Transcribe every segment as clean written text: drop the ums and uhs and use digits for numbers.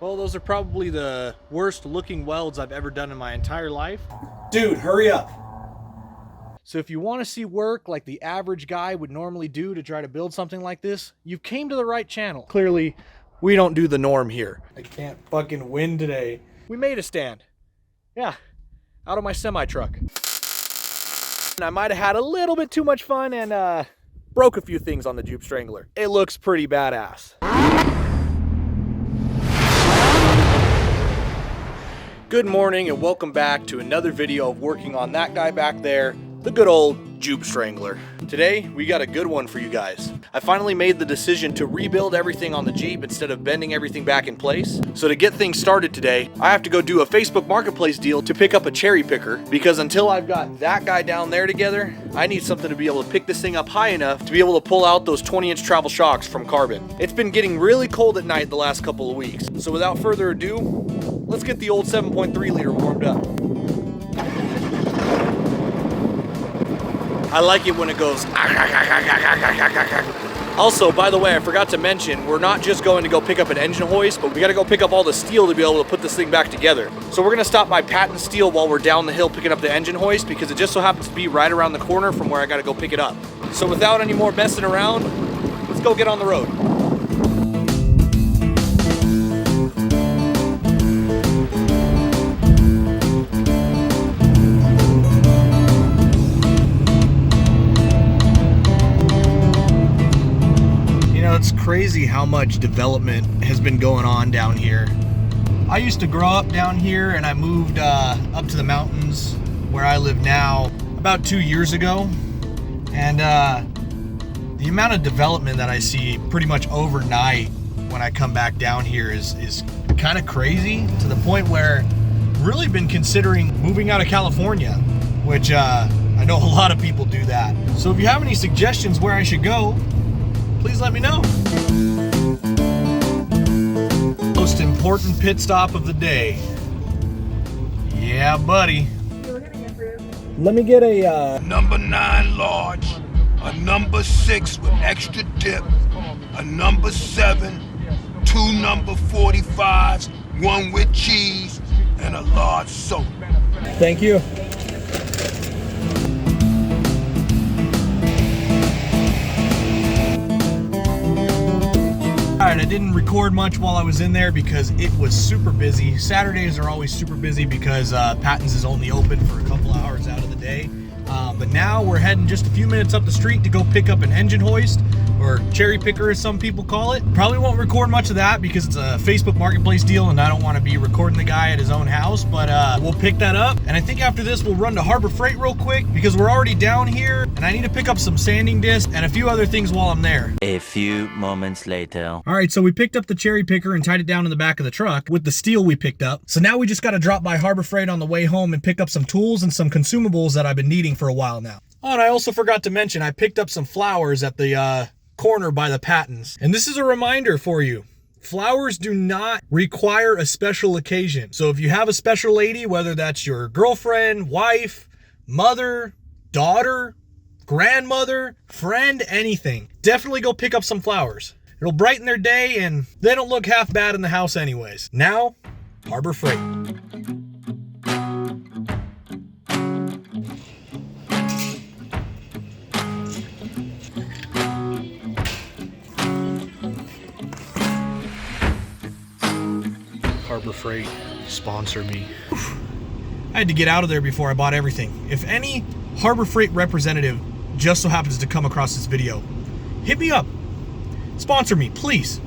Well, those are probably the worst looking welds I've ever done in my entire life. Dude, hurry up. So if you want to see work like the average guy would normally do to try to build something like this, you've came to the right channel. Clearly, we don't do the norm here. I can't fucking win today. We made a stand. Yeah, out of my semi-truck. And I might have had a little bit too much fun and broke a few things on the Joop Strangler. It looks pretty badass. Good morning and welcome back to another video of working on that guy back there, the good old Joop Strangler. Today, we got a good one for you guys. I finally made the decision to rebuild everything on the Jeep instead of bending everything back in place. So to get things started today, I have to go do a Facebook Marketplace deal to pick up a cherry picker, because until I've got that guy down there together, I need something to be able to pick this thing up high enough to be able to pull out those 20-inch travel shocks from Carbon. It's been getting really cold at night the last couple of weeks. So without further ado, let's get the old 7.3 liter warmed up. I like it when it goes. Also, by the way, I forgot to mention, we're not just going to go pick up an engine hoist, but we got to go pick up all the steel to be able to put this thing back together. So we're going to stop by Patton Steel while we're down the hill picking up the engine hoist, because it just so happens to be right around the corner from where I got to go pick it up. So without any more messing around, let's go get on the road. It's crazy how much development has been going on down here. I used to grow up down here and I moved up to the mountains where I live now about 2 years ago. And the amount of development that I see pretty much overnight when I come back down here is kind of crazy, to the point where I've really been considering moving out of California, which I know a lot of people do that. So if you have any suggestions where I should go, please let me know. Most important pit stop of the day. Yeah, buddy. Let me get a number 9 large, a number 6 with extra dip, a number 7, 2 number 45s, 1 with cheese, and a large soda. Thank you. Alright, I didn't record much while I was in there because it was super busy. Saturdays are always super busy because Patton's is only open for a couple hours out of the day. But now we're heading just a few minutes up the street to go pick up an engine hoist, or cherry picker as some people call it. Probably won't record much of that because it's a Facebook Marketplace deal and I don't want to be recording the guy at his own house, but we'll pick that up. And I think after this we'll run to Harbor Freight real quick because we're already down here and I need to pick up some sanding disc and a few other things while I'm there. A few moments later. Alright, so we picked up the cherry picker and tied it down in the back of the truck with the steel we picked up. So now we just got to drop by Harbor Freight on the way home and pick up some tools and some consumables that I've been needing for a while now. Oh, and I also forgot to mention, I picked up some flowers at the corner by the Pattons. And this is a reminder for you. Flowers do not require a special occasion. So if you have a special lady, whether that's your girlfriend, wife, mother, daughter, grandmother, friend, anything, definitely go pick up some flowers. It'll brighten their day and they don't look half bad in the house anyways. Now, Harbor Freight. Harbor Freight, sponsor me. I had to get out of there before I bought everything. If any Harbor Freight representative just so happens to come across this video, hit me up. Sponsor me, please.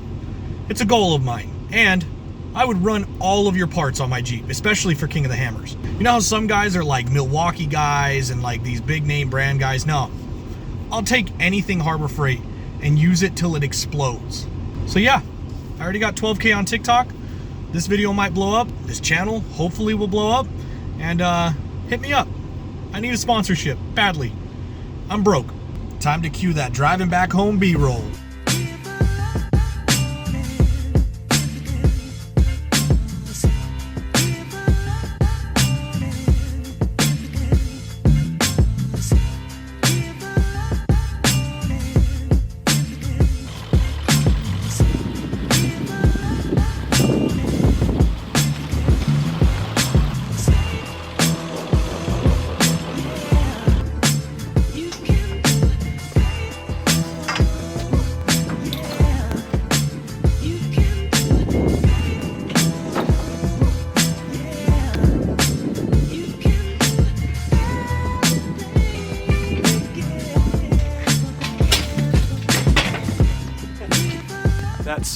It's a goal of mine. And I would run all of your parts on my Jeep, especially for King of the Hammers. You know how some guys are like Milwaukee guys and like these big name brand guys? No. I'll take anything Harbor Freight and use it till it explodes. So yeah, I already got 12K on TikTok. This video might blow up. This channel hopefully will blow up. And hit me up. I need a sponsorship badly. I'm broke. Time to cue that driving back home B-roll.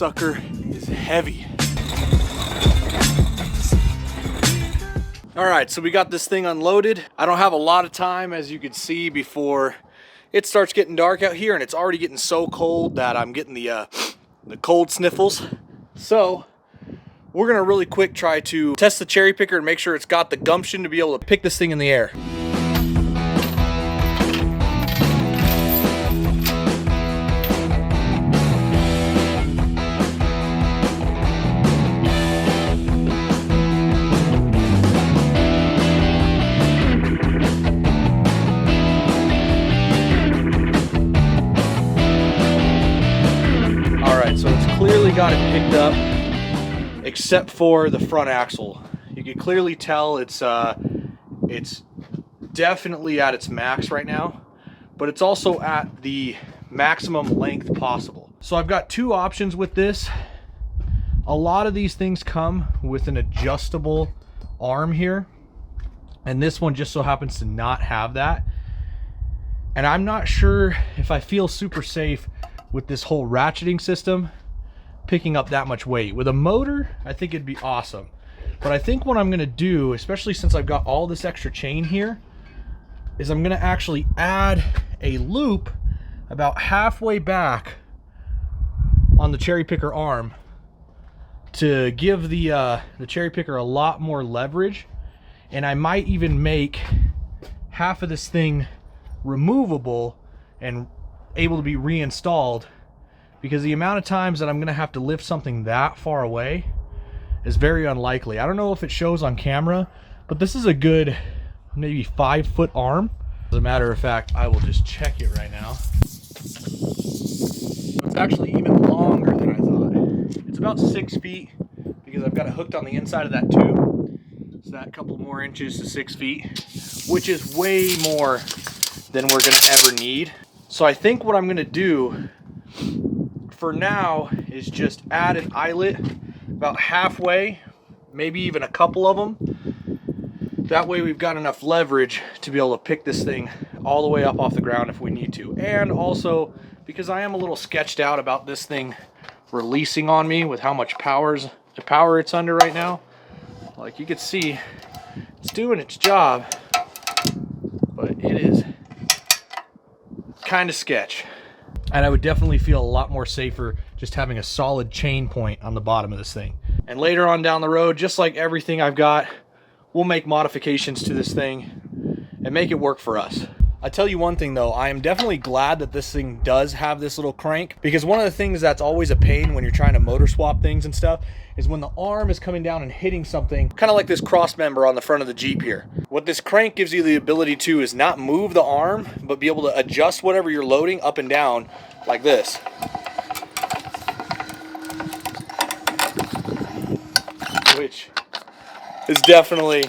sucker is heavy. All right, so we got this thing unloaded. I don't have a lot of time, as you can see, before it starts getting dark out here, and it's already getting so cold that I'm getting the cold sniffles. So we're gonna really quick try to test the cherry picker and make sure it's got the gumption to be able to pick this thing in the air. So it's clearly got it picked up, except for the front axle. You can clearly tell it's definitely at its max right now, but it's also at the maximum length possible. So I've got two options with this. A lot of these things come with an adjustable arm here, and this one just so happens to not have that. And I'm not sure if I feel super safe with this whole ratcheting system picking up that much weight. With a motor, I think it'd be awesome. But I think what I'm gonna do, especially since I've got all this extra chain here, is I'm gonna actually add a loop about halfway back on the cherry picker arm to give the cherry picker a lot more leverage. And I might even make half of this thing removable and able to be reinstalled, because the amount of times that I'm gonna have to lift something that far away is very unlikely. I don't know if it shows on camera, but this is a good maybe 5-foot arm. As a matter of fact, I will just check it right now. It's actually even longer than I thought. It's about 6 feet because I've got it hooked on the inside of that tube. So that couple more inches to 6 feet, which is way more than we're gonna ever need. So I think what I'm gonna do for now is just add an eyelet about halfway, maybe even a couple of them. That way we've got enough leverage to be able to pick this thing all the way up off the ground if we need to. And also, because I am a little sketched out about this thing releasing on me with how much power it's under right now. Like you can see, it's doing its job, but it is kind of sketch. And I would definitely feel a lot more safer just having a solid chain point on the bottom of this thing. And later on down the road, just like everything I've got, we'll make modifications to this thing and make it work for us. I tell you one thing though, I am definitely glad that this thing does have this little crank, because one of the things that's always a pain when you're trying to motor swap things and stuff is when the arm is coming down and hitting something, kind of like this cross member on the front of the Jeep here. What this crank gives you the ability to is not move the arm, but be able to adjust whatever you're loading up and down like this. Which is definitely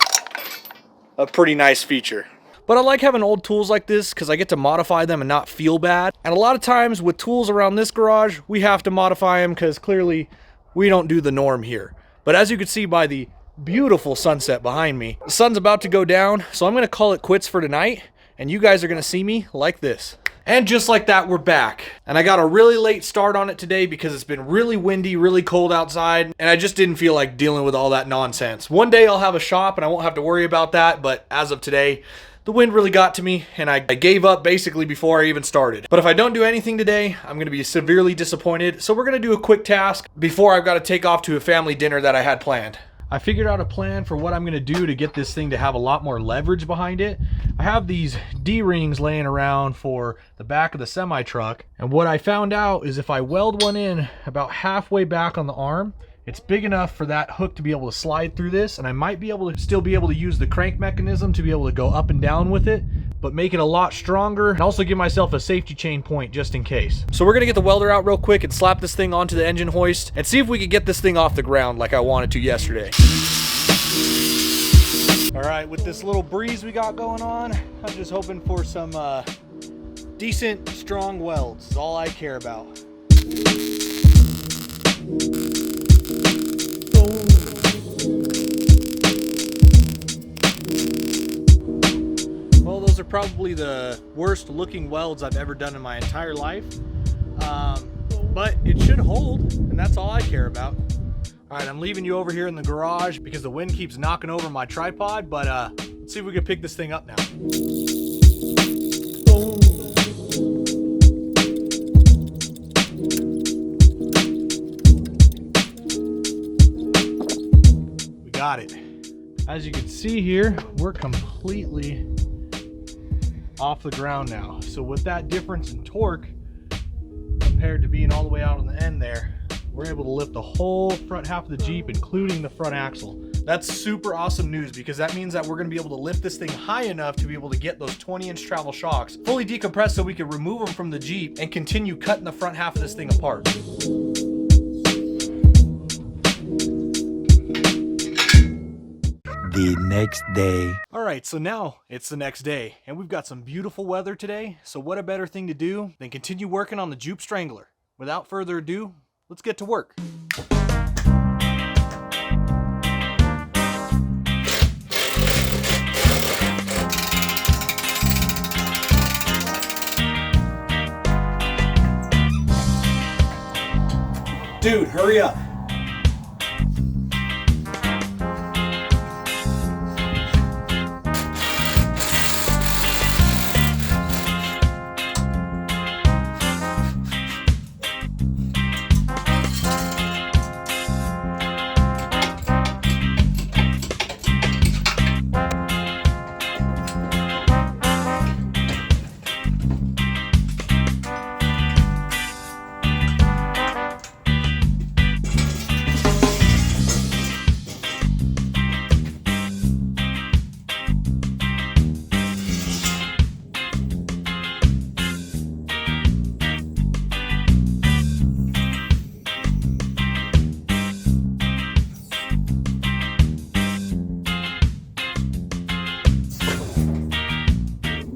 a pretty nice feature. But I like having old tools like this because I get to modify them and not feel bad. And a lot of times with tools around this garage, we have to modify them because clearly we don't do the norm here. But as you can see by the beautiful sunset behind me, the sun's about to go down, so I'm gonna call it quits for tonight, and you guys are gonna see me like this. And just like that, we're back. And I got a really late start on it today because it's been really windy, really cold outside, and I just didn't feel like dealing with all that nonsense. One day I'll have a shop and I won't have to worry about that, but as of today, the wind really got to me, and I gave up basically before I even started. But if I don't do anything today, I'm gonna be severely disappointed. So we're gonna do a quick task before I've got to take off to a family dinner that I had planned. I figured out a plan for what I'm gonna do to get this thing to have a lot more leverage behind it. I have these D-rings laying around for the back of the semi-truck, and what I found out is if I weld one in about halfway back on the arm, it's big enough for that hook to be able to slide through this, and I might be able to still be able to use the crank mechanism to be able to go up and down with it, but make it a lot stronger and also give myself a safety chain point just in case. So we're gonna get the welder out real quick and slap this thing onto the engine hoist and see if we can get this thing off the ground like I wanted to yesterday. All right, with this little breeze we got going on, I'm just hoping for some decent, strong welds is all I care about. Well, those are probably the worst looking welds I've ever done in my entire life. but it should hold, and that's all I care about. All right, I'm leaving you over here in the garage because the wind keeps knocking over my tripod, but let's see if we can pick this thing up now. We got it. As you can see here, we're completely off the ground now. So with that difference in torque compared to being all the way out on the end there, we're able to lift the whole front half of the Jeep, including the front axle. That's super awesome news because that means that we're going to be able to lift this thing high enough to be able to get those 20-inch travel shocks fully decompressed so we can remove them from the Jeep and continue cutting the front half of this thing apart. The next day. All right, so now it's the next day and we've got some beautiful weather today. So what a better thing to do than continue working on the Joop Strangler. Without further ado, let's get to work. Dude, hurry up.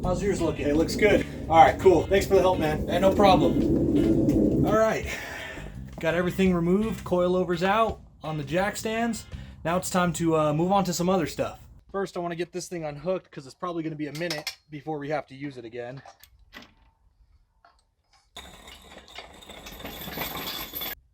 How's yours looking? It looks good. All right, cool. Thanks for the help, man. No problem. All right, got everything removed, coilovers out on the jack stands. Now it's time to move on to some other stuff. First, I want to get this thing unhooked because it's probably going to be a minute before we have to use it again.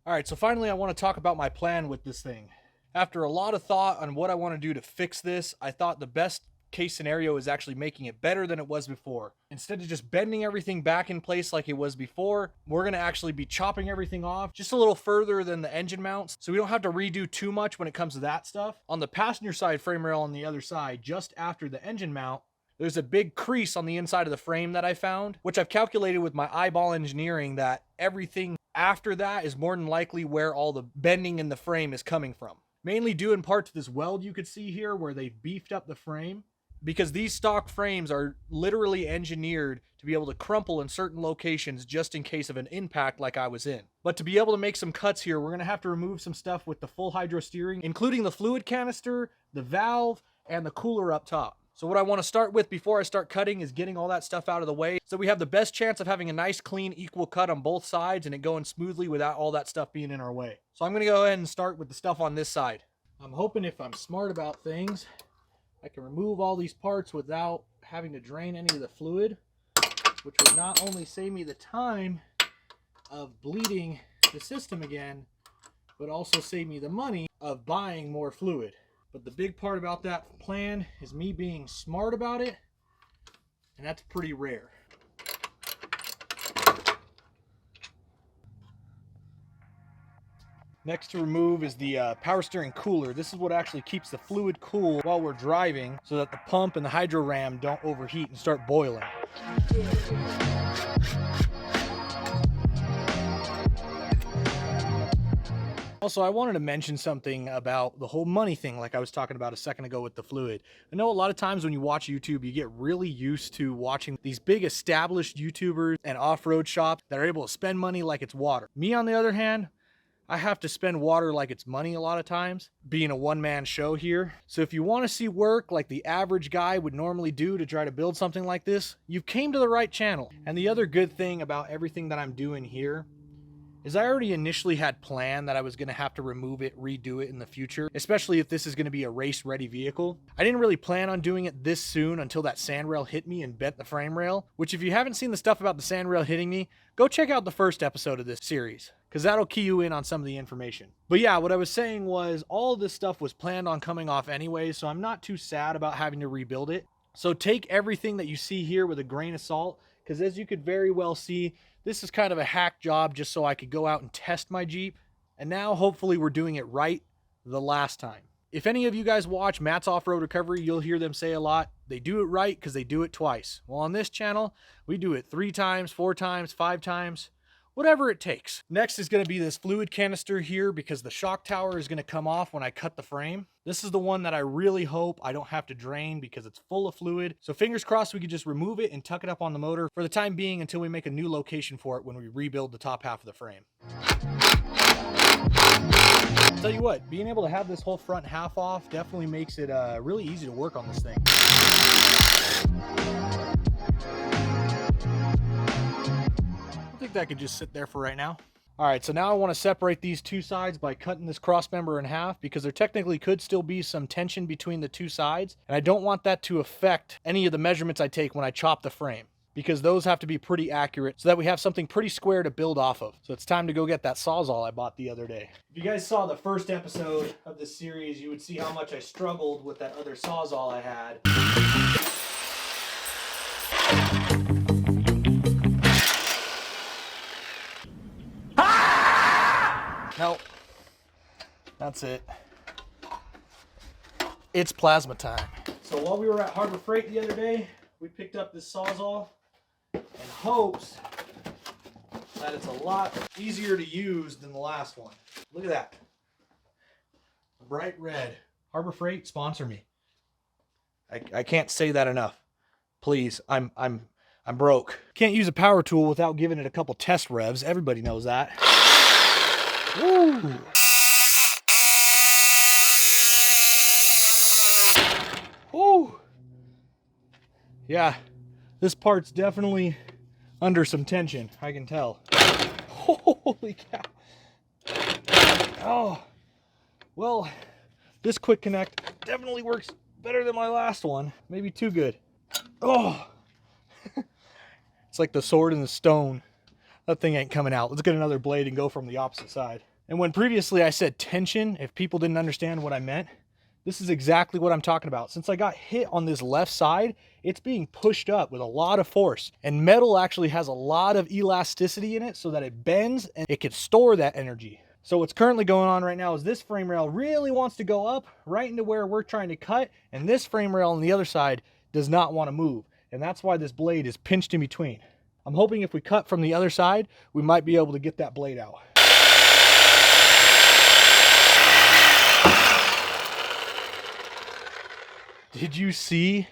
All right, so finally I want to talk about my plan with this thing. After a lot of thought on what I want to do to fix this, I thought the best case scenario is actually making it better than it was before. Instead of just bending everything back in place like it was before, we're going to actually be chopping everything off just a little further than the engine mounts, so we don't have to redo too much when it comes to that stuff. On the passenger side frame rail on the other side, just after the engine mount, there's a big crease on the inside of the frame that I found, which I've calculated with my eyeball engineering that everything after that is more than likely where all the bending in the frame is coming from. Mainly due in part to this weld you could see here where they've beefed up the frame, because these stock frames are literally engineered to be able to crumple in certain locations just in case of an impact like I was in. But to be able to make some cuts here, we're going to have to remove some stuff with the full hydro steering, including the fluid canister, the valve, and the cooler up top. So what I want to start with before I start cutting is getting all that stuff out of the way so we have the best chance of having a nice, clean, equal cut on both sides and it going smoothly without all that stuff being in our way. So I'm going to go ahead and start with the stuff on this side. I'm hoping if I'm smart about things, I can remove all these parts without having to drain any of the fluid, which would not only save me the time of bleeding the system again, but also save me the money of buying more fluid. But the big part about that plan is me being smart about it, and that's pretty rare. Next to remove is the power steering cooler. This is what actually keeps the fluid cool while we're driving so that the pump and the hydro ram don't overheat and start boiling. Also, I wanted to mention something about the whole money thing like I was talking about a second ago with the fluid. I know a lot of times when you watch YouTube, you get really used to watching these big established YouTubers and off-road shops that are able to spend money like it's water. Me, on the other hand, I have to spend water like it's money a lot of times, being a one-man show here. So if you want to see work like the average guy would normally do to try to build something like this, you've came to the right channel. And the other good thing about everything that I'm doing here is I already initially had planned that I was going to have to remove it, redo it in the future, especially if this is going to be a race-ready vehicle. I didn't really plan on doing it this soon until that sand rail hit me and bent the frame rail, which if you haven't seen the stuff about the sand rail hitting me, go check out the first episode of this series, because that'll key you in on some of the information. But yeah, what I was saying was all of this stuff was planned on coming off anyway, so I'm not too sad about having to rebuild it. So take everything that you see here with a grain of salt, because as you could very well see, this is kind of a hack job just so I could go out and test my Jeep. And now hopefully we're doing it right the last time. If any of you guys watch Matt's Off-Road Recovery, you'll hear them say a lot, they do it right because they do it twice. Well, on this channel, we do it 3 times, 4 times, 5 times, whatever it takes. Next is going to be this fluid canister here because the shock tower is going to come off when I cut the frame. This is the one that I really hope I don't have to drain because it's full of fluid. So fingers crossed we could just remove it and tuck it up on the motor for the time being until we make a new location for it when we rebuild the top half of the frame. I'll tell you what, being able to have this whole front half off definitely makes it really easy to work on this thing. I think that could just sit there for right now. All right, so now I want to separate these 2 sides by cutting this cross member in half because there technically could still be some tension between the 2 sides, and I don't want that to affect any of the measurements I take when I chop the frame because those have to be pretty accurate so that we have something pretty square to build off of. So it's time to go get that Sawzall I bought the other day. If you guys saw the first episode of this series, you would see how much I struggled with that other Sawzall I had. Nope. That's it. It's plasma time. So while we were at Harbor Freight the other day, we picked up this Sawzall in hopes that it's a lot easier to use than the last one. Look at that. Bright red. Harbor Freight, sponsor me. I can't say that enough. Please, I'm broke. Can't use a power tool without giving it a couple test revs. Everybody knows that. Woo. Woo. Yeah, this part's definitely under some tension, I can tell. Holy cow. Oh, well, this quick connect definitely works better than my last one. Maybe too good. Oh, it's like the sword and the stone. That thing ain't coming out. Let's get another blade and go from the opposite side. And when previously I said tension, if people didn't understand what I meant, this is exactly what I'm talking about. Since I got hit on this left side, it's being pushed up with a lot of force. And metal actually has a lot of elasticity in it so that it bends and it can store that energy. So what's currently going on right now is this frame rail really wants to go up right into where we're trying to cut. And this frame rail on the other side does not want to move. And that's why this blade is pinched in between. I'm hoping if we cut from the other side, we might be able to get that blade out. Did you see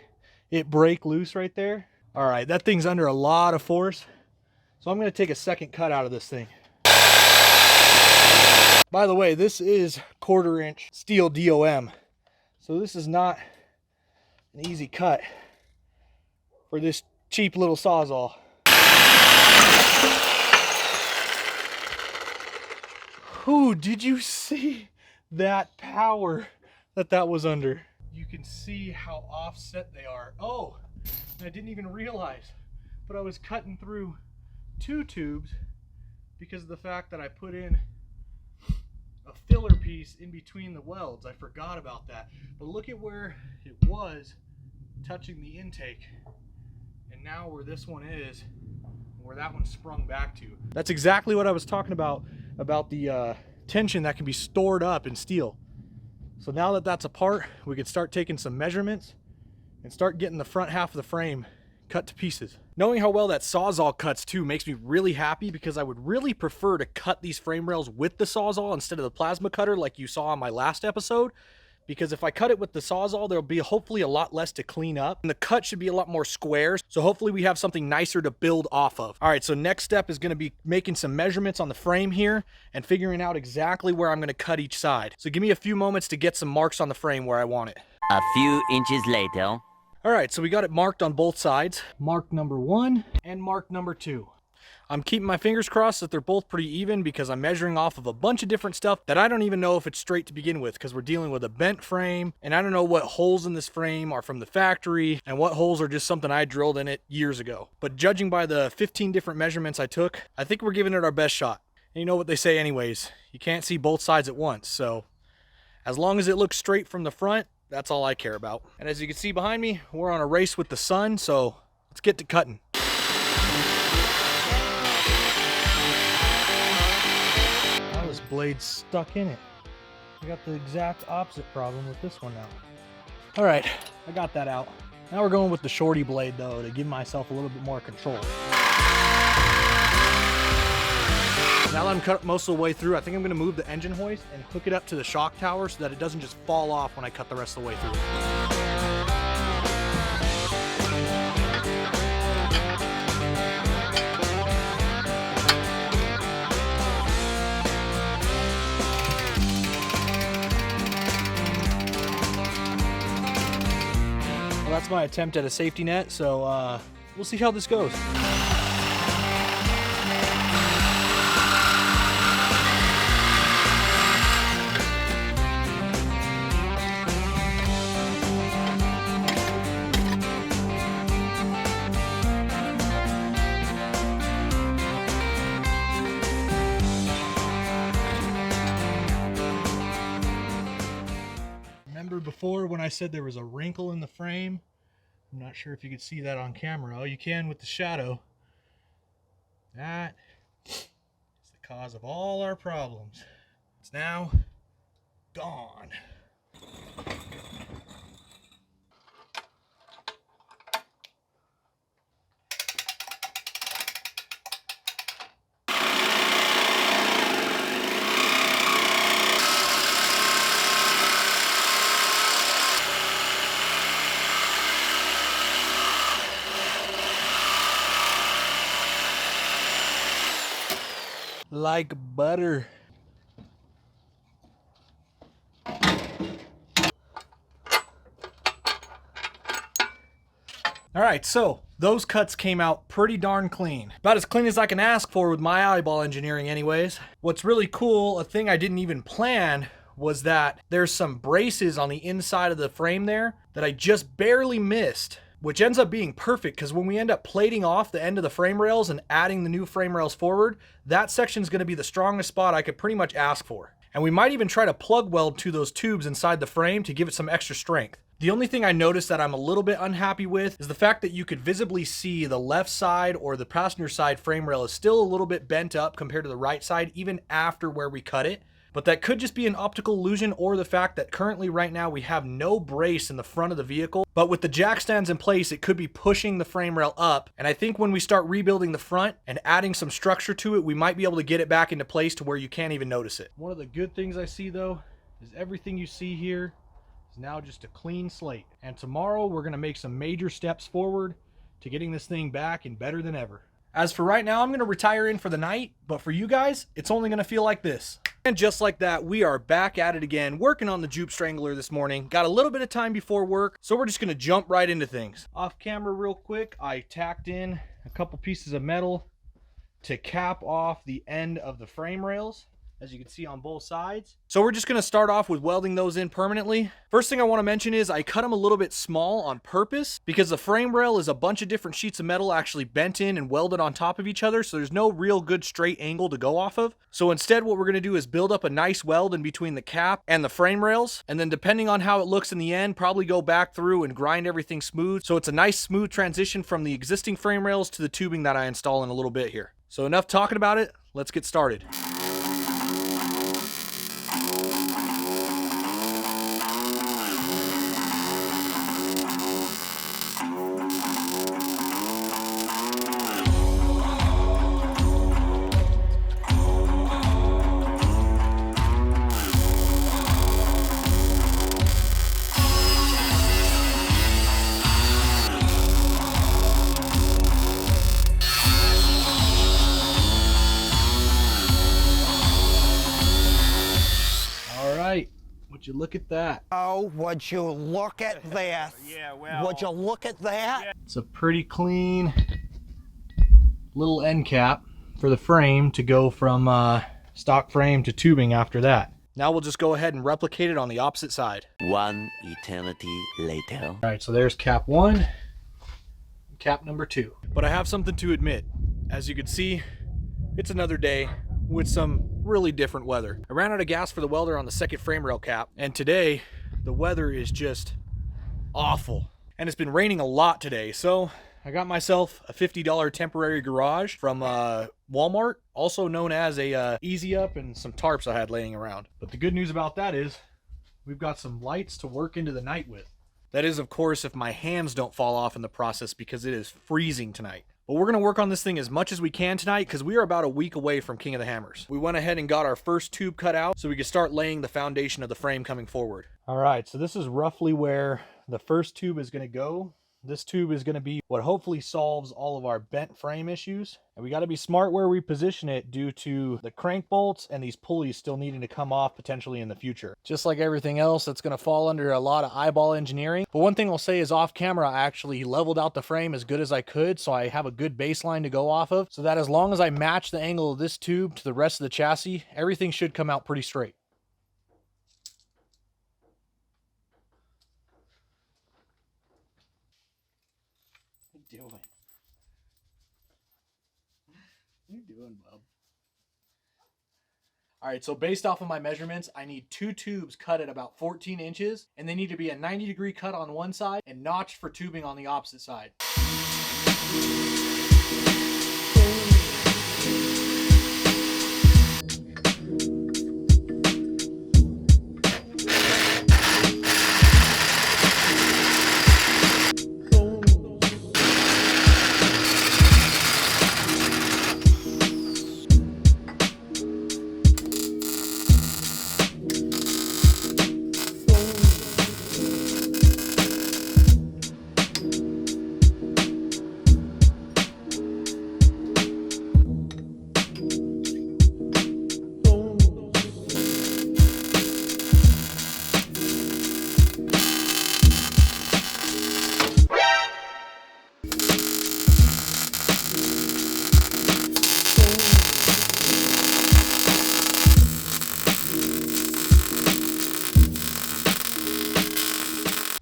it break loose right there? All right, that thing's under a lot of force. So I'm gonna take a second cut out of this thing. By the way, this is 1/4 inch steel DOM. So this is not an easy cut for this cheap little Sawzall. Ooh, did you see that power that was under? You can see how offset they are. Oh, I didn't even realize, but I was cutting through 2 tubes because of the fact that I put in a filler piece in between the welds. I forgot about that. But look at where it was touching the intake, and now where this one is, where that one sprung back to. That's exactly what I was talking about the tension that can be stored up in steel. So now that that's apart, we can start taking some measurements and start getting the front half of the frame cut to pieces. Knowing how well that Sawzall cuts too makes me really happy because I would really prefer to cut these frame rails with the Sawzall instead of the plasma cutter like you saw on my last episode. Because if I cut it with the Sawzall, there'll be hopefully a lot less to clean up. And the cut should be a lot more square. So hopefully we have something nicer to build off of. All right, so next step is gonna be making some measurements on the frame here and figuring out exactly where I'm gonna cut each side. So give me a few moments to get some marks on the frame where I want it. A few inches later. All right, so we got it marked on both sides. Mark number 1 and mark number 2. I'm keeping my fingers crossed that they're both pretty even because I'm measuring off of a bunch of different stuff that I don't even know if it's straight to begin with, because we're dealing with a bent frame and I don't know what holes in this frame are from the factory and what holes are just something I drilled in it years ago. But judging by the 15 different measurements I took, I think we're giving it our best shot. And you know what they say anyways, you can't see both sides at once. So as long as it looks straight from the front, that's all I care about. And as you can see behind me, we're on a race with the sun, so let's get to cutting. This blade's stuck in it. I got the exact opposite problem with this one now. All right, I got that out. Now we're going with the shorty blade though to give myself a little bit more control. Now that I'm cut most of the way through, I think I'm gonna move the engine hoist and hook it up to the shock tower so that it doesn't just fall off when I cut the rest of the way through. Well, that's my attempt at a safety net, so we'll see how this goes. Remember before when I said there was a wrinkle in the frame? I'm not sure if you could see that on camera. Oh, you can with the shadow. That is the cause of all our problems. It's now gone. Like butter. Alright, so those cuts came out pretty darn clean. About as clean as I can ask for with my eyeball engineering anyways. What's really cool, a thing I didn't even plan, was that there's some braces on the inside of the frame there that I just barely missed, which ends up being perfect because when we end up plating off the end of the frame rails and adding the new frame rails forward, that section is going to be the strongest spot I could pretty much ask for. And we might even try to plug weld to those tubes inside the frame to give it some extra strength. The only thing I noticed that I'm a little bit unhappy with is the fact that you could visibly see the left side or the passenger side frame rail is still a little bit bent up compared to the right side even after where we cut it. But that could just be an optical illusion or the fact that currently right now we have no brace in the front of the vehicle. But with the jack stands in place, it could be pushing the frame rail up. And I think when we start rebuilding the front and adding some structure to it, we might be able to get it back into place to where you can't even notice it. One of the good things I see though, is everything you see here is now just a clean slate. And tomorrow we're gonna make some major steps forward to getting this thing back and better than ever. As for right now, I'm gonna retire in for the night, but for you guys, it's only gonna feel like this. And just like that, we are back at it again, working on the Joop Strangler this morning. Got a little bit of time before work, so we're just gonna jump right into things. Off camera real quick, I tacked in a couple pieces of metal to cap off the end of the frame rails, as you can see on both sides. So we're just gonna start off with welding those in permanently. First thing I wanna mention is I cut them a little bit small on purpose because the frame rail is a bunch of different sheets of metal actually bent in and welded on top of each other, so there's no real good straight angle to go off of. So instead what we're gonna do is build up a nice weld in between the cap and the frame rails, and then depending on how it looks in the end, probably go back through and grind everything smooth, so it's a nice smooth transition from the existing frame rails to the tubing that I install in a little bit here. So enough talking about it, let's get started. Would you look at that? Oh, would you look at this? Yeah, well. Would you look at that? It's a pretty clean little end cap for the frame to go from stock frame to tubing after that. Now we'll just go ahead and replicate it on the opposite side. One eternity later. All right, so there's cap 1, cap number 2. But I have something to admit. As you can see, it's another day with some really different weather. I ran out of gas for the welder on the second frame rail cap, and today the weather is just awful. And it's been raining a lot today, so I got myself a $50 temporary garage from Walmart, also known as a Easy Up, and some tarps I had laying around. But the good news about that is we've got some lights to work into the night with. That is, of course, if my hands don't fall off in the process, because it is freezing tonight. But we're going to work on this thing as much as we can tonight, because we are about a week away from King of the Hammers. We went ahead and got our first tube cut out so we could start laying the foundation of the frame coming forward. All right, so this is roughly where the first tube is going to go. This tube is going to be what hopefully solves all of our bent frame issues. And we got to be smart where we position it due to the crank bolts and these pulleys still needing to come off potentially in the future. Just like everything else, that's going to fall under a lot of eyeball engineering. But one thing I'll say is off camera, I actually leveled out the frame as good as I could, so I have a good baseline to go off of, so that as long as I match the angle of this tube to the rest of the chassis, everything should come out pretty straight. Doing? What are you doing, bub? All right, so based off of my measurements, I need 2 tubes cut at about 14 inches, and they need to be a 90-degree cut on one side and notched for tubing on the opposite side.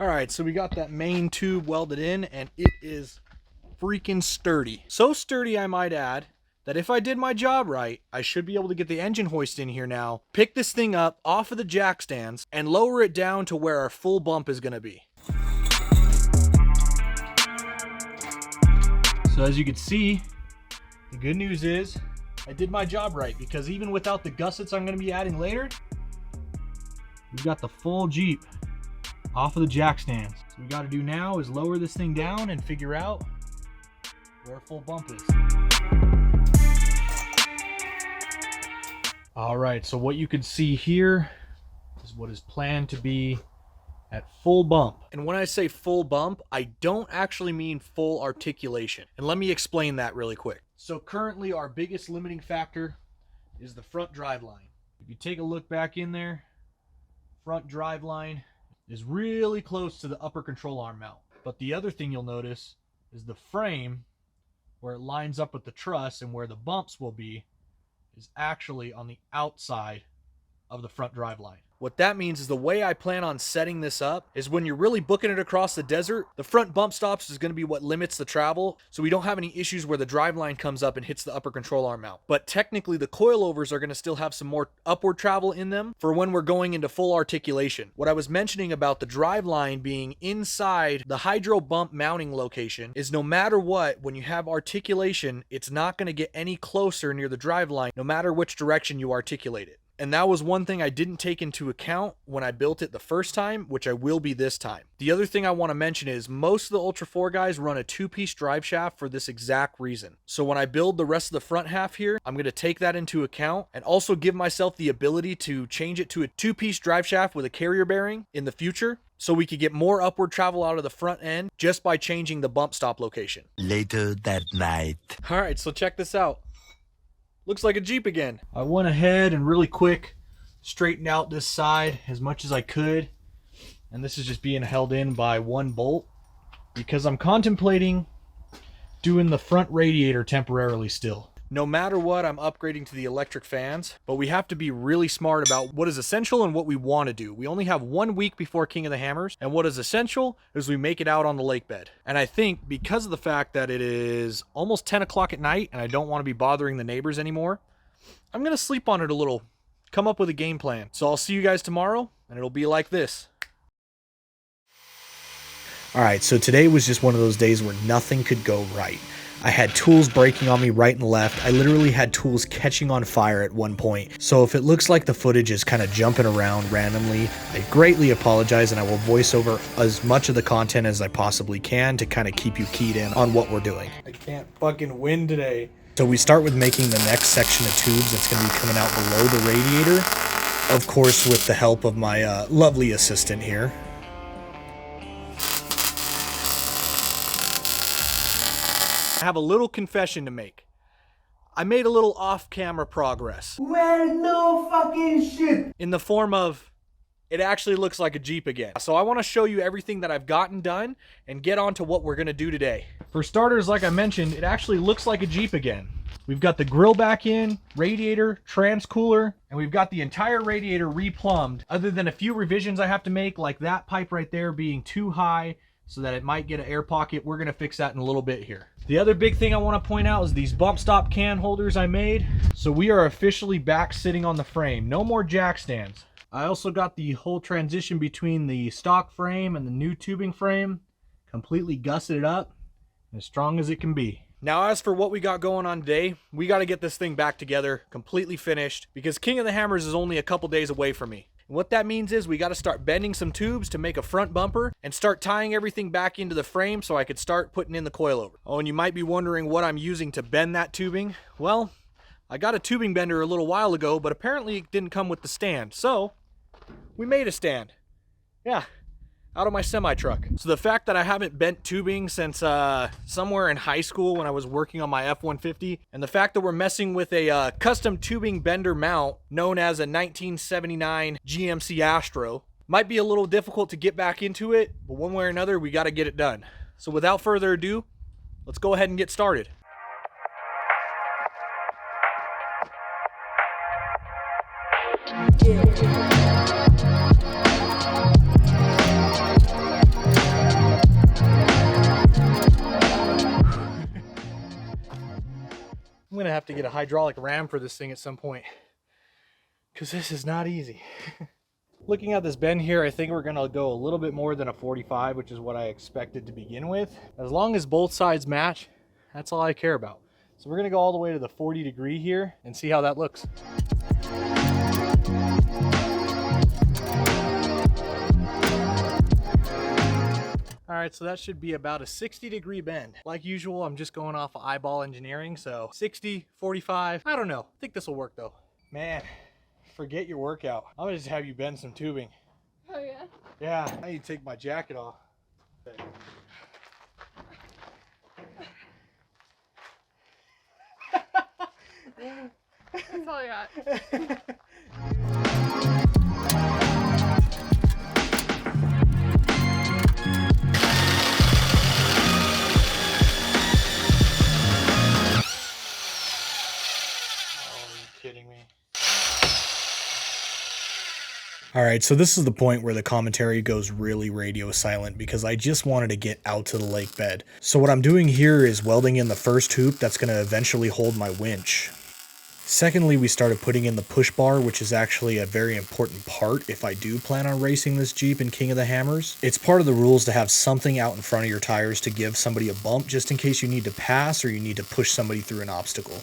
Alright, so we got that main tube welded in, and it is freaking sturdy. So sturdy, I might add, that if I did my job right, I should be able to get the engine hoist in here now, pick this thing up off of the jack stands, and lower it down to where our full bump is going to be. So as you can see, the good news is I did my job right, because even without the gussets I'm going to be adding later, we've got the full Jeep off of the jack stands. So what we got to do now is lower this thing down and figure out where full bump is. All right, so what you can see here is what is planned to be at full bump. And when I say full bump, I don't actually mean full articulation. And let me explain that really quick. So currently our biggest limiting factor is the front drive line. If you take a look back in there, front drive line is really close to the upper control arm mount. But the other thing you'll notice is the frame, where it lines up with the truss and where the bumps will be, is actually on the outside of the front drive line. What that means is the way I plan on setting this up is when you're really booking it across the desert, the front bump stops is going to be what limits the travel, so we don't have any issues where the drive line comes up and hits the upper control arm mount. But technically the coilovers are going to still have some more upward travel in them for when we're going into full articulation. What I was mentioning about the drive line being inside the hydro bump mounting location is no matter what, when you have articulation, it's not going to get any closer near the drive line no matter which direction you articulate it. And that was one thing I didn't take into account when I built it the first time, which I will be this time. The other thing I want to mention is most of the Ultra 4 guys run a 2-piece drive shaft for this exact reason. So when I build the rest of the front half here, I'm going to take that into account and also give myself the ability to change it to a 2-piece drive shaft with a carrier bearing in the future, so we could get more upward travel out of the front end just by changing the bump stop location. Later that night. All right, so check this out. Looks like a Jeep again. I went ahead and really quick straightened out this side as much as I could. And this is just being held in by one bolt because I'm contemplating doing the front radiator temporarily still. No matter what, I'm upgrading to the electric fans, but we have to be really smart about what is essential and what we want to do. We only have 1 week before King of the Hammers, and what is essential is we make it out on the lake bed. And I think because of the fact that it is almost 10 o'clock at night and I don't want to be bothering the neighbors anymore, I'm going to sleep on it a little, come up with a game plan. So I'll see you guys tomorrow, and it'll be like this. All right, so today was just one of those days where nothing could go right. I had tools breaking on me right and left. I literally had tools catching on fire at one point. So if it looks like the footage is kind of jumping around randomly, I greatly apologize, and I will voice over as much of the content as I possibly can to kind of keep you keyed in on what we're doing. I can't fucking win today. So we start with making the next section of tubes that's going to be coming out below the radiator. Of course, with the help of my lovely assistant here. I have a little confession to make. I made a little off-camera progress. Well, no fucking shit. In the form of, it actually looks like a Jeep again. So I want to show you everything that I've gotten done and get on to what we're going to do today. For starters, like I mentioned, it actually looks like a Jeep again. We've got the grill back in, radiator, transcooler, and we've got the entire radiator replumbed, other than a few revisions I have to make, like that pipe right there being too high so that it might get an air pocket. We're going to fix that in a little bit here. The other big thing I want to point out is these bump stop can holders I made. So we are officially back sitting on the frame. No more jack stands. I also got the whole transition between the stock frame and the new tubing frame completely gusseted up, as strong as it can be. Now, as for what we got going on today, we got to get this thing back together, completely finished, because King of the Hammers is only a couple days away from me. And what that means is we got to start bending some tubes to make a front bumper and start tying everything back into the frame so I could start putting in the coilover. Oh, and you might be wondering what I'm using to bend that tubing. Well, I got a tubing bender a little while ago, but apparently it didn't come with the stand. So we made a stand. Yeah. Out of my semi-truck. So the fact that I haven't bent tubing since somewhere in high school when I was working on my F-150, and the fact that we're messing with a custom tubing bender mount known as a 1979 GMC Astro, might be a little difficult to get back into it, but one way or another, we got to get it done. So without further ado, let's go ahead and get started. I'm gonna have to get a hydraulic ram for this thing at some point, because this is not easy. Looking at this bend here, I think we're gonna go a little bit more than a 45, which is what I expected to begin with. As long as both sides match, that's all I care about. So we're gonna go all the way to the 40 degree here and see how that looks. All right, so that should be about a 60 degree bend. Like usual, I'm just going off of eyeball engineering, so 60, 45, I don't know. I think this will work though. Man, forget your workout. I'm gonna just have you bend some tubing. Oh yeah? Yeah, I need to take my jacket off. That's all I got. Kidding me. All right, so this is the point where the commentary goes really radio silent because I just wanted to get out to the lake bed. So what I'm doing here is welding in the first hoop that's going to eventually hold my winch. Secondly, we started putting in the push bar, which is actually a very important part if I do plan on racing this Jeep in King of the Hammers. It's part of the rules to have something out in front of your tires to give somebody a bump just in case you need to pass or you need to push somebody through an obstacle.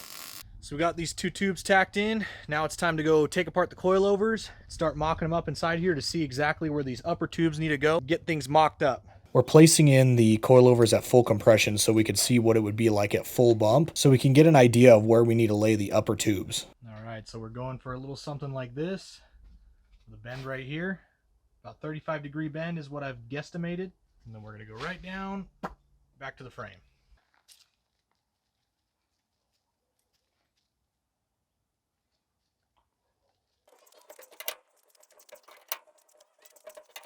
So we got these two tubes tacked in. Now it's time to go take apart the coilovers, start mocking them up inside here to see exactly where these upper tubes need to go, get things mocked up. We're placing in the coilovers at full compression so we can see what it would be like at full bump, so we can get an idea of where we need to lay the upper tubes. All right, so we're going for a little something like this. The bend right here, about 35 degree bend is what I've guesstimated. And then we're gonna go right down, back to the frame.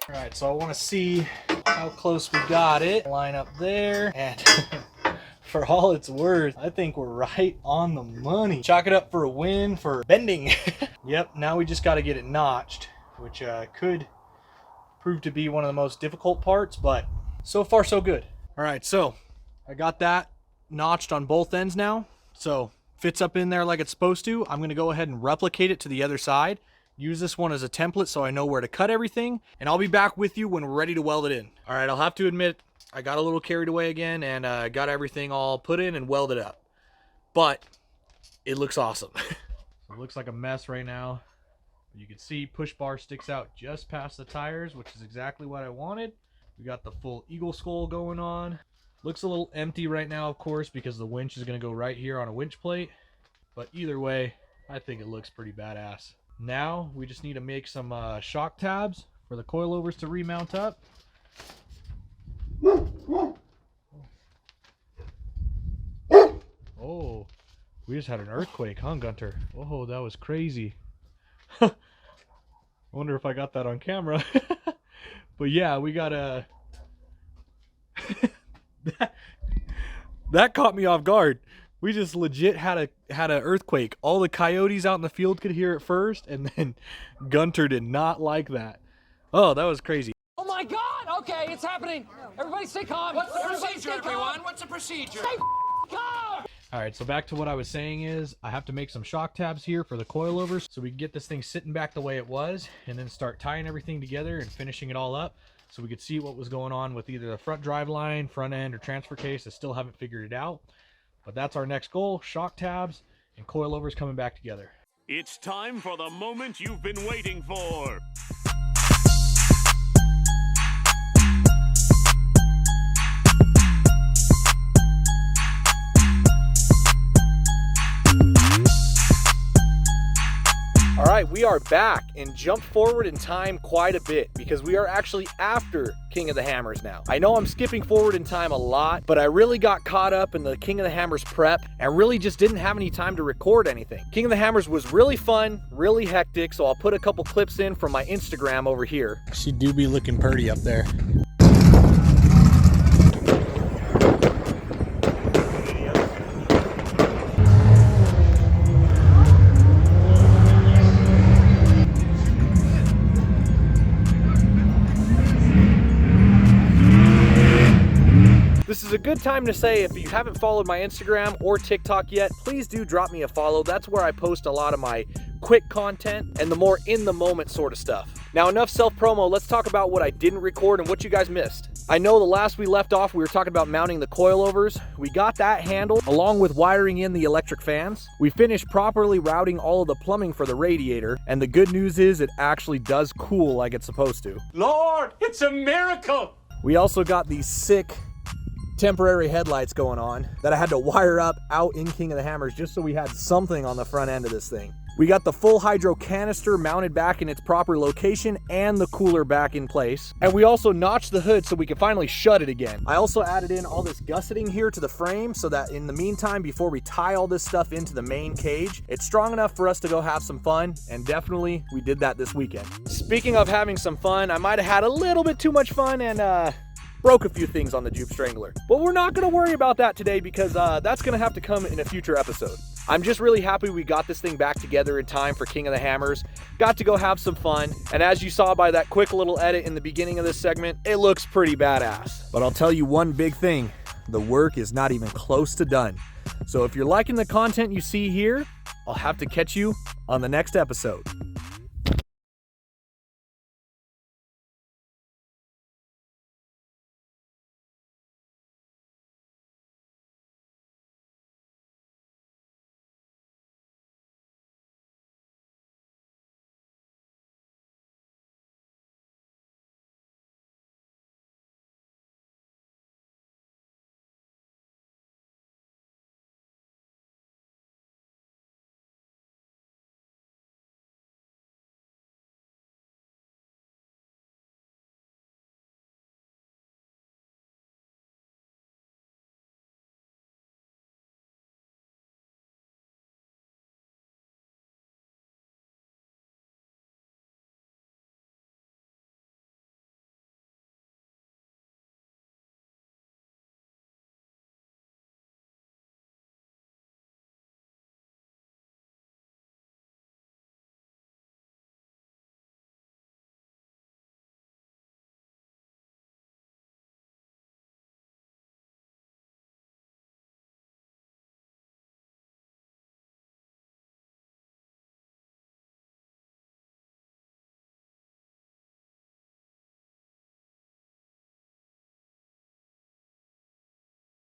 All right, so I want to see how close we got it. Line up there, and For all it's worth, I think we're right on the money. Chalk it up for a win for bending. Yep, now we just got to get it notched, which could prove to be one of the most difficult parts, but so far so good. All right, so I got that notched on both ends now, so fits up in there like it's supposed to. I'm gonna go ahead and replicate it to the other side. Use this one as a template so I know where to cut everything, and I'll be back with you when we're ready to weld it in. All right, I'll have to admit, I got a little carried away again and got everything all put in and welded up. But it looks awesome. So it looks like a mess right now. You can see push bar sticks out just past the tires, which is exactly what I wanted. We got the full eagle skull going on. Looks a little empty right now, of course, because the winch is going to go right here on a winch plate. But either way, I think it looks pretty badass. Now we just need to make some shock tabs for the coilovers to remount up. Oh, we just had an earthquake, huh, Gunter? Oh, that was crazy. I wonder if I got that on camera. But yeah, we got a... that caught me off guard. We just legit had an earthquake. All the coyotes out in the field could hear it first, and then Gunter did not like that. Oh, that was crazy. Oh my God! Okay, it's happening. Everybody stay calm. What's the procedure, everyone? What's the procedure? Stay calm! All right, so back to what I was saying is I have to make some shock tabs here for the coilovers so we can get this thing sitting back the way it was and then start tying everything together and finishing it all up so we could see what was going on with either the front drive line, front end, or transfer case. I still haven't figured it out, but that's our next goal: shock tabs and coilovers coming back together. It's time for the moment you've been waiting for. All right, we are back and jumped forward in time quite a bit because we are actually after King of the Hammers now. I know I'm skipping forward in time a lot, but I really got caught up in the King of the Hammers prep and really just didn't have any time to record anything. King of the Hammers was really fun, really hectic, so I'll put a couple clips in from my Instagram over here. She do be looking pretty up there. This is a good time to say, if you haven't followed my Instagram or TikTok yet, please do drop me a follow. That's where I post a lot of my quick content and the more in the moment sort of stuff. Now, enough self-promo, let's talk about what I didn't record and what you guys missed. I know the last we left off, we were talking about mounting the coilovers. We got that handled, along with wiring in the electric fans. We finished properly routing all of the plumbing for the radiator, and the good news is it actually does cool like it's supposed to. Lord, it's a miracle! We also got these sick temporary headlights going on that I had to wire up out in King of the Hammers just so we had something on the front end of this thing. We got the full hydro canister mounted back in its proper location and the cooler back in place. And we also notched the hood so we could finally shut it again. I also added in all this gusseting here to the frame so that in the meantime, before we tie all this stuff into the main cage, it's strong enough for us to go have some fun, and definitely we did that this weekend. Speaking of having some fun, I might have had a little bit too much fun and broke a few things on the Joop Strangler. But we're not going to worry about that today because that's going to have to come in a future episode. I'm just really happy we got this thing back together in time for King of the Hammers. Got to go have some fun. And as you saw by that quick little edit in the beginning of this segment, it looks pretty badass. But I'll tell you one big thing. The work is not even close to done. So if you're liking the content you see here, I'll have to catch you on the next episode.